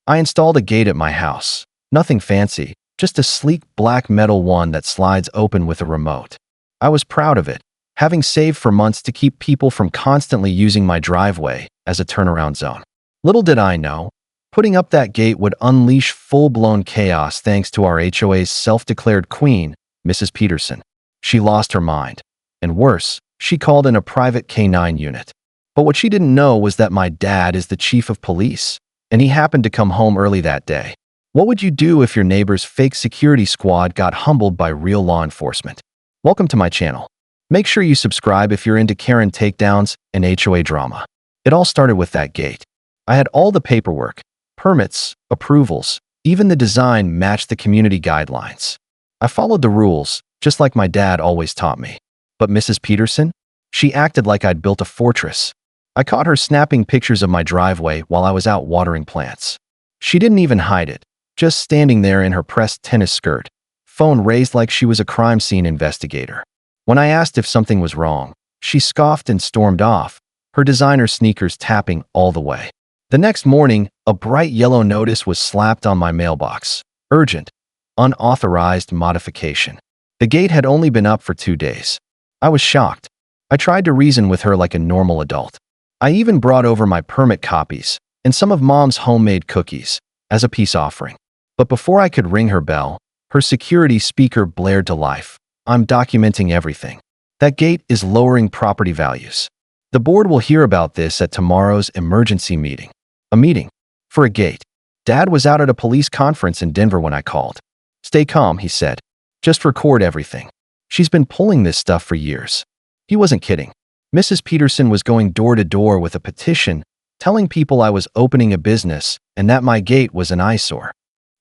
I installed a gate at my house. Nothing fancy, just a sleek black metal one that slides open with a remote. I was proud of it, having saved for months to keep people from constantly using my driveway as a turnaround zone. Little did I know, putting up that gate would unleash full-blown chaos thanks to our HOA's self-declared queen, Mrs. Peterson. She lost her mind. And worse, she called in a private K-9 unit. But what she didn't know was that my dad is the chief of police, and he happened to come home early that day. What would you do if your neighbor's fake security squad got humbled by real law enforcement? Welcome to my channel. Make sure you subscribe if you're into Karen takedowns and HOA drama. It all started with that gate. I had all the paperwork, permits, approvals, even the design matched the community guidelines. I followed the rules, just like my dad always taught me. But Mrs. Peterson? She acted like I'd built a fortress. I caught her snapping pictures of my driveway while I was out watering plants. She didn't even hide it, just standing there in her pressed tennis skirt, phone raised like she was a crime scene investigator. When I asked if something was wrong, she scoffed and stormed off, her designer sneakers tapping all the way. The next morning, a bright yellow notice was slapped on my mailbox. Urgent, unauthorized modification. The gate had only been up for 2 days. I was shocked. I tried to reason with her like a normal adult. I even brought over my permit copies and some of Mom's homemade cookies as a peace offering. But before I could ring her bell, her security speaker blared to life. I'm documenting everything. That gate is lowering property values. The board will hear about this at tomorrow's emergency meeting. A meeting? For a gate. Dad was out at a police conference in Denver when I called. Stay calm, he said. Just record everything. She's been pulling this stuff for years. He wasn't kidding. Mrs. Peterson was going door to door with a petition, telling people I was opening a business and that my gate was an eyesore.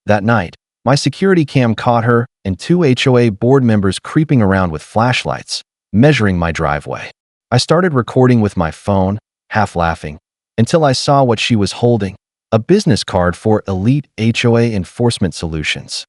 That night, my security cam caught her and 2 HOA board members creeping around with flashlights, measuring my driveway. I started recording with my phone, half laughing, until I saw what she was holding, a business card for Elite HOA Enforcement Solutions.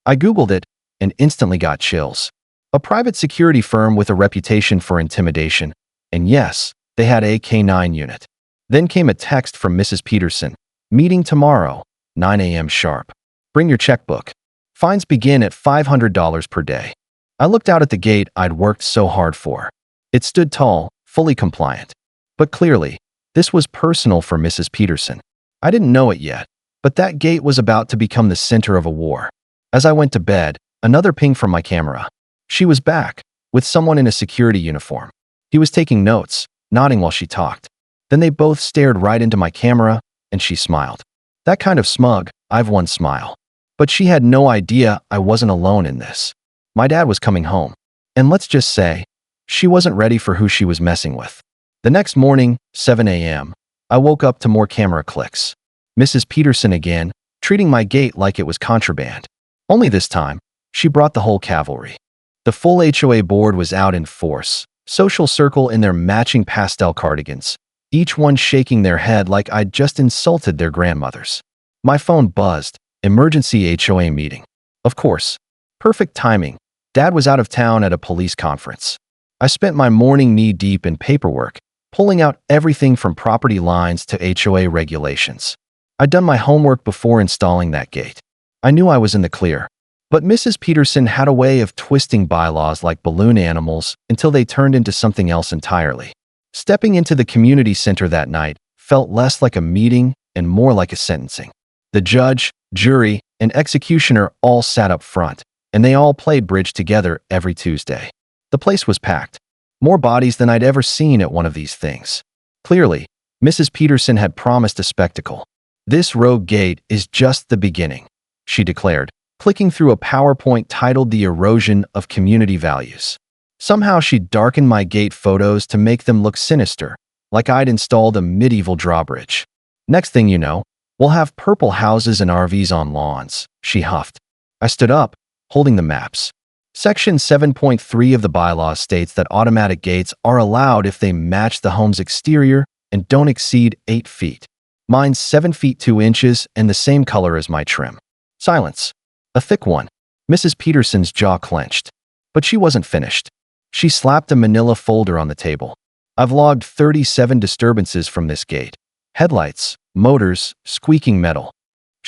I Googled it and instantly got chills. A private security firm with a reputation for intimidation, and yes, they had a K-9 unit. Then came a text from Mrs. Peterson. Meeting tomorrow, 9 a.m. sharp. Bring your checkbook. Fines begin at $500 per day. I looked out at the gate I'd worked so hard for. It stood tall, fully compliant. But clearly, this was personal for Mrs. Peterson. I didn't know it yet, but that gate was about to become the center of a war. As I went to bed, another ping from my camera. She was back, with someone in a security uniform. He was taking notes, nodding while she talked. Then they both stared right into my camera, and she smiled. That kind of smug, I've won smile. But she had no idea I wasn't alone in this. My dad was coming home. And let's just say, she wasn't ready for who she was messing with. The next morning, 7 a.m., I woke up to more camera clicks. Mrs. Peterson again, treating my gate like it was contraband. Only this time, she brought the whole cavalry. The full HOA board was out in force, social circle in their matching pastel cardigans, each one shaking their head like I'd just insulted their grandmothers. My phone buzzed. Emergency HOA meeting. Of course. Perfect timing. Dad was out of town at a police conference. I spent my morning knee-deep in paperwork, pulling out everything from property lines to HOA regulations. I'd done my homework before installing that gate. I knew I was in the clear. But Mrs. Peterson had a way of twisting bylaws like balloon animals until they turned into something else entirely. Stepping into the community center that night felt less like a meeting and more like a sentencing. The judge, jury, and executioner all sat up front, and they all played bridge together every Tuesday. The place was packed. More bodies than I'd ever seen at one of these things. Clearly, Mrs. Peterson had promised a spectacle. This rogue gate is just the beginning, she declared, clicking through a PowerPoint titled The Erosion of Community Values. Somehow she'd darkened my gate photos to make them look sinister, like I'd installed a medieval drawbridge. Next thing you know, we'll have purple houses and RVs on lawns, she huffed. I stood up, holding the maps. Section 7.3 of the bylaws states that automatic gates are allowed if they match the home's exterior and don't exceed 8 feet. Mine's 7 feet 2 inches and the same color as my trim. Silence. A thick one. Mrs. Peterson's jaw clenched. But she wasn't finished. She slapped a manila folder on the table. I've logged 37 disturbances from this gate. Headlights, motors, squeaking metal.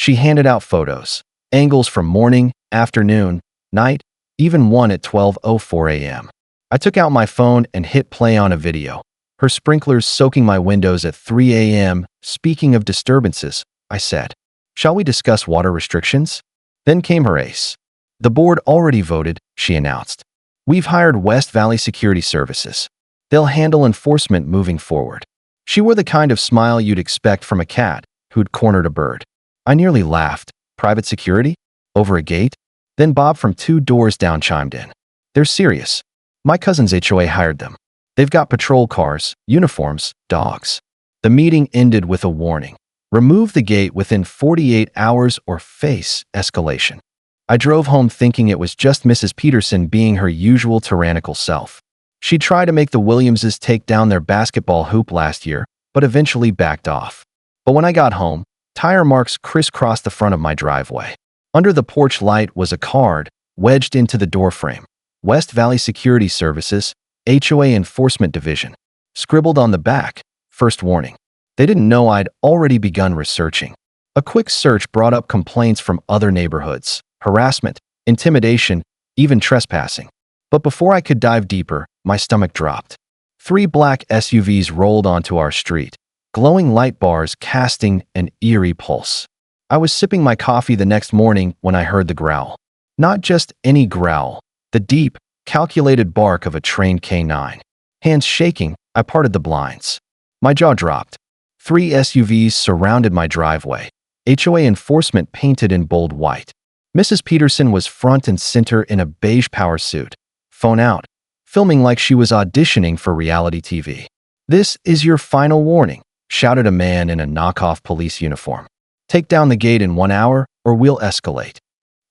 She handed out photos, angles from morning, afternoon, night, even one at 12:04 a.m. I took out my phone and hit play on a video. Her sprinklers soaking my windows at 3 a.m. Speaking of disturbances, I said, "Shall we discuss water restrictions?" Then came her ace. "The board already voted," she announced. "We've hired West Valley Security Services. They'll handle enforcement moving forward." She wore the kind of smile you'd expect from a cat who'd cornered a bird. I nearly laughed. Private security? Over a gate? Then Bob from 2 doors down chimed in. "They're serious. My cousin's HOA hired them. They've got patrol cars, uniforms, dogs." The meeting ended with a warning. Remove the gate within 48 hours or face escalation. I drove home thinking it was just Mrs. Peterson being her usual tyrannical self. She tried to make the Williamses take down their basketball hoop last year, but eventually backed off. But when I got home, tire marks crisscrossed the front of my driveway. Under the porch light was a card wedged into the doorframe. West Valley Security Services, HOA Enforcement Division. Scribbled on the back, first warning. They didn't know I'd already begun researching. A quick search brought up complaints from other neighborhoods, harassment, intimidation, even trespassing. But before I could dive deeper, my stomach dropped. 3 black SUVs rolled onto our street, glowing light bars casting an eerie pulse. I was sipping my coffee the next morning when I heard the growl. Not just any growl, the deep, calculated bark of a trained canine. Hands shaking, I parted the blinds. My jaw dropped. 3 SUVs surrounded my driveway, HOA enforcement painted in bold white. Mrs. Peterson was front and center in a beige power suit, phone out, filming like she was auditioning for reality TV. "This is your final warning," shouted a man in a knockoff police uniform. "Take down the gate in 1 hour or we'll escalate."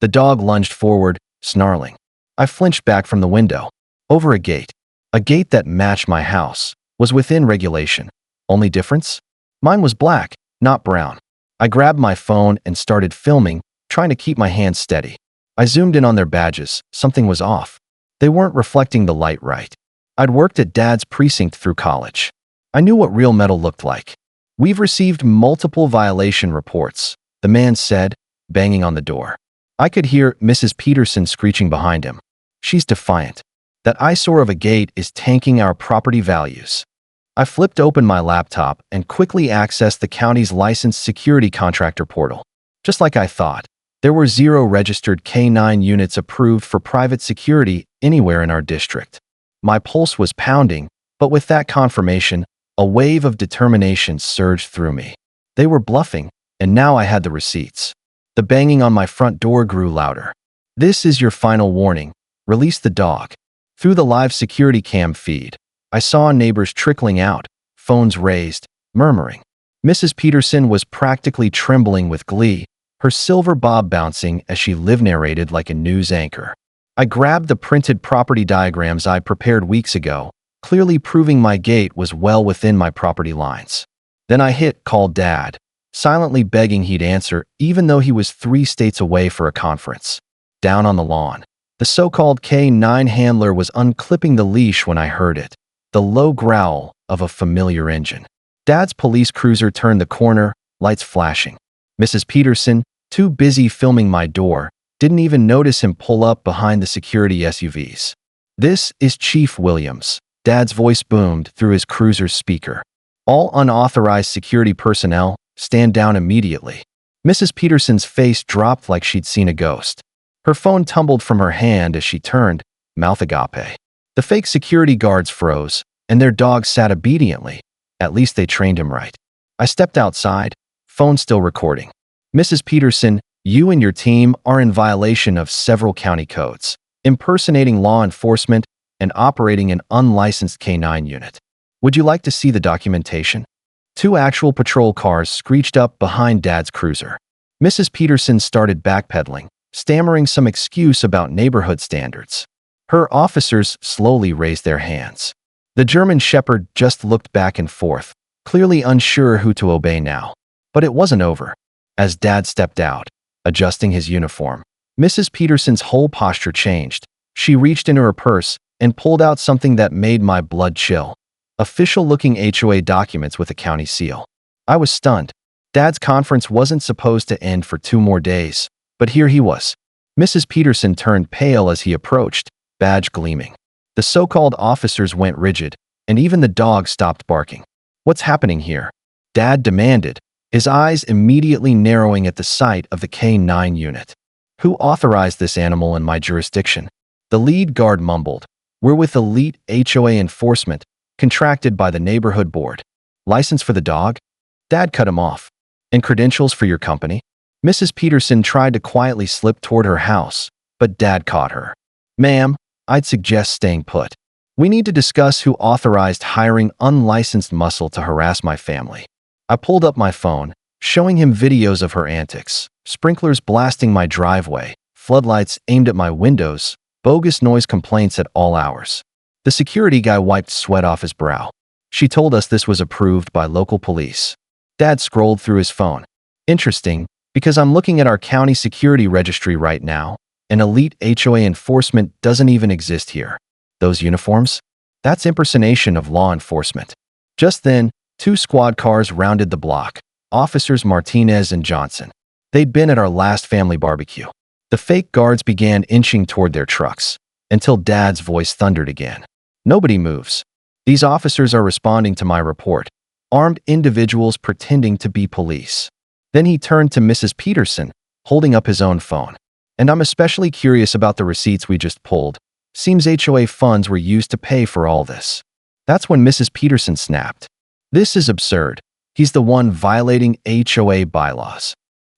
The dog lunged forward, snarling. I flinched back from the window. Over a gate that matched my house, was within regulation. Only difference? Mine was black, not brown. I grabbed my phone and started filming, trying to keep my hands steady. I zoomed in on their badges. Something was off. They weren't reflecting the light right. I'd worked at Dad's precinct through college. I knew what real metal looked like. "We've received multiple violation reports," the man said, banging on the door. I could hear Mrs. Peterson screeching behind him. She's defiant. That eyesore of a gate is tanking our property values. I flipped open my laptop and quickly accessed the county's licensed security contractor portal. Just like I thought, there were 0 registered K9 units approved for private security anywhere in our district. My pulse was pounding, but with that confirmation, a wave of determination surged through me. They were bluffing, and now I had the receipts. The banging on my front door grew louder. "This is your final warning. Release the dog." Through the live security cam feed, I saw neighbors trickling out, phones raised, murmuring. Mrs. Peterson was practically trembling with glee, her silver bob bouncing as she live narrated like a news anchor. I grabbed the printed property diagrams I prepared weeks ago, clearly proving my gate was well within my property lines. Then I hit call Dad, silently begging he'd answer even though he was 3 states away for a conference. Down on the lawn, the so-called K9 handler was unclipping the leash when I heard it, the low growl of a familiar engine. Dad's police cruiser turned the corner, lights flashing. Mrs. Peterson, too busy filming my door, didn't even notice him pull up behind the security SUVs. "This is Chief Williams," Dad's voice boomed through his cruiser's speaker. "All unauthorized security personnel, stand down immediately." Mrs. Peterson's face dropped like she'd seen a ghost. Her phone tumbled from her hand as she turned, mouth agape. The fake security guards froze, and their dog sat obediently. At least they trained him right. I stepped outside, phone still recording. "Mrs. Peterson, you and your team are in violation of several county codes, impersonating law enforcement and operating an unlicensed K9 unit. Would you like to see the documentation?" 2 actual patrol cars screeched up behind Dad's cruiser. Mrs. Peterson started backpedaling, stammering some excuse about neighborhood standards. Her officers slowly raised their hands. The German Shepherd just looked back and forth, clearly unsure who to obey now. But it wasn't over. As Dad stepped out, adjusting his uniform, Mrs. Peterson's whole posture changed. She reached into her purse and pulled out something that made my blood chill. Official-looking HOA documents with a county seal. I was stunned. Dad's conference wasn't supposed to end for 2 more days, but here he was. Mrs. Peterson turned pale as he approached, badge gleaming. The so-called officers went rigid, and even the dog stopped barking. "What's happening here?" Dad demanded, his eyes immediately narrowing at the sight of the K-9 unit. "Who authorized this animal in my jurisdiction?" The lead guard mumbled, "We're with elite HOA enforcement, contracted by the neighborhood board." "License for the dog?" Dad cut him off. "And credentials for your company?" Mrs. Peterson tried to quietly slip toward her house, but Dad caught her. "Ma'am, I'd suggest staying put. We need to discuss who authorized hiring unlicensed muscle to harass my family." I pulled up my phone, showing him videos of her antics, sprinklers blasting my driveway, floodlights aimed at my windows, bogus noise complaints at all hours. The security guy wiped sweat off his brow. "She told us this was approved by local police." Dad scrolled through his phone. "Interesting, because I'm looking at our county security registry right now, and elite HOA enforcement doesn't even exist here. Those uniforms? That's impersonation of law enforcement." Just then, 2 squad cars rounded the block, Officers Martinez and Johnson. They'd been at our last family barbecue. The fake guards began inching toward their trucks, until Dad's voice thundered again. "Nobody moves. These officers are responding to my report. Armed individuals pretending to be police." Then he turned to Mrs. Peterson, holding up his own phone. "And I'm especially curious about the receipts we just pulled. Seems HOA funds were used to pay for all this." That's when Mrs. Peterson snapped. "This is absurd. He's the one violating HOA bylaws.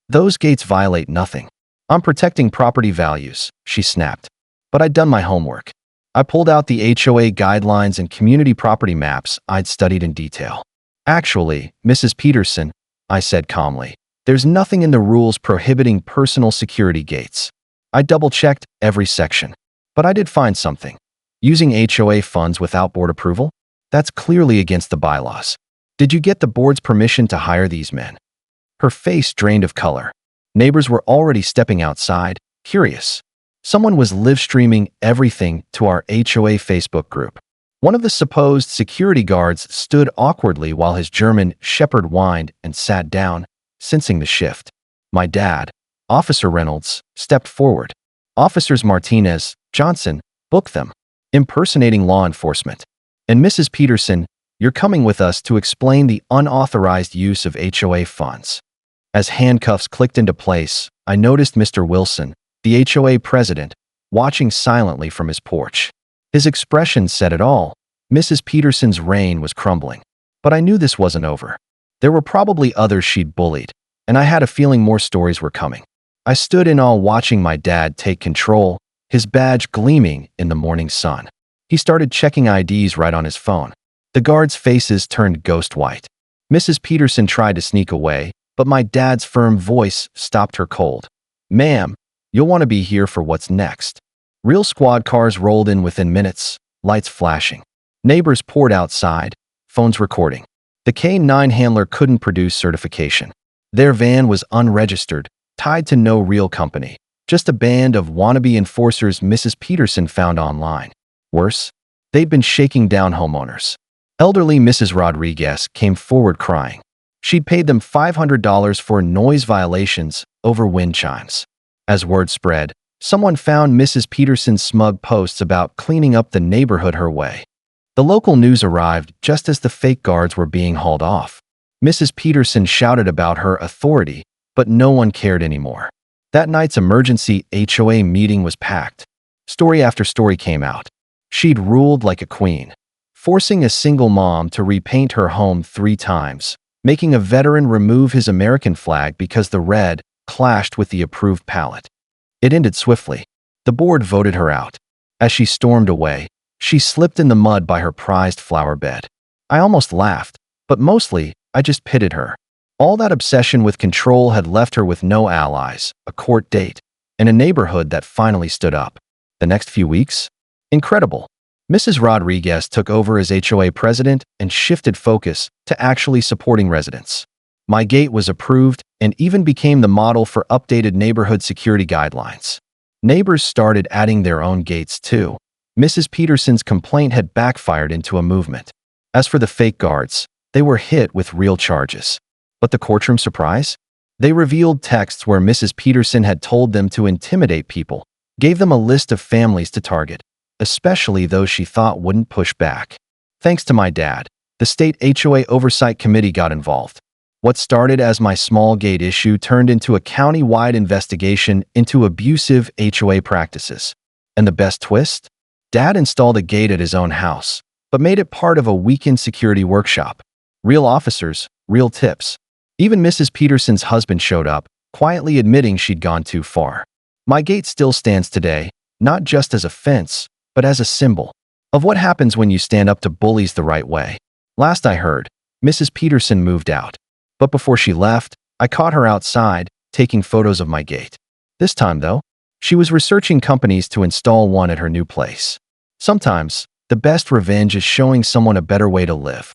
Those gates violate nothing. I'm protecting property values," she snapped. "But I'd done my homework. I pulled out the HOA guidelines and community property maps I'd studied in detail." "Actually, Mrs. Peterson," I said calmly, "there's nothing in the rules prohibiting personal security gates. I double-checked every section. But I did find something. Using HOA funds without board approval? That's clearly against the bylaws. Did you get the board's permission to hire these men?" Her face drained of color. Neighbors were already stepping outside, curious. Someone was live-streaming everything to our HOA Facebook group. One of the supposed security guards stood awkwardly while his German shepherd whined and sat down, sensing the shift. My dad, Officer Reynolds, stepped forward. "Officers Martinez, Johnson, book them. Impersonating law enforcement. And Mrs. Peterson, you're coming with us to explain the unauthorized use of HOA funds." As handcuffs clicked into place, I noticed Mr. Wilson, the HOA president, watching silently from his porch. His expression said it all. Mrs. Peterson's reign was crumbling. But I knew this wasn't over. There were probably others she'd bullied, and I had a feeling more stories were coming. I stood in awe watching my dad take control, his badge gleaming in the morning sun. He started checking IDs right on his phone. The guards' faces turned ghost white. Mrs. Peterson tried to sneak away, but my dad's firm voice stopped her cold. "Ma'am, you'll want to be here for what's next." Real squad cars rolled in within minutes, lights flashing. Neighbors poured outside, phones recording. The K-9 handler couldn't produce certification. Their van was unregistered, tied to no real company, just a band of wannabe enforcers Mrs. Peterson found online. Worse, they'd been shaking down homeowners. Elderly Mrs. Rodriguez came forward crying. She'd paid them $500 for noise violations over wind chimes. As word spread, someone found Mrs. Peterson's smug posts about cleaning up the neighborhood her way. The local news arrived just as the fake guards were being hauled off. Mrs. Peterson shouted about her authority, but no one cared anymore. That night's emergency HOA meeting was packed. Story after story came out. She'd ruled like a queen, forcing a single mom to repaint her home 3 times, making a veteran remove his American flag because the red clashed with the approved palette. It ended swiftly. The board voted her out. As she stormed away, she slipped in the mud by her prized flower bed. I almost laughed, but mostly, I just pitied her. All that obsession with control had left her with no allies, a court date, and a neighborhood that finally stood up. The next few weeks? Incredible. Mrs. Rodriguez took over as HOA president and shifted focus to actually supporting residents. My gate was approved and even became the model for updated neighborhood security guidelines. Neighbors started adding their own gates too. Mrs. Peterson's complaint had backfired into a movement. As for the fake guards, they were hit with real charges. But the courtroom surprise? They revealed texts where Mrs. Peterson had told them to intimidate people, gave them a list of families to target, especially those she thought wouldn't push back. Thanks to my dad, the state HOA oversight committee got involved. What started as my small gate issue turned into a county-wide investigation into abusive HOA practices. And the best twist? Dad installed a gate at his own house, but made it part of a weekend security workshop. Real officers, real tips. Even Mrs. Peterson's husband showed up, quietly admitting she'd gone too far. My gate still stands today, not just as a fence, but as a symbol of what happens when you stand up to bullies the right way. Last I heard, Mrs. Peterson moved out. But before she left, I caught her outside, taking photos of my gate. This time, though, she was researching companies to install one at her new place. Sometimes, the best revenge is showing someone a better way to live.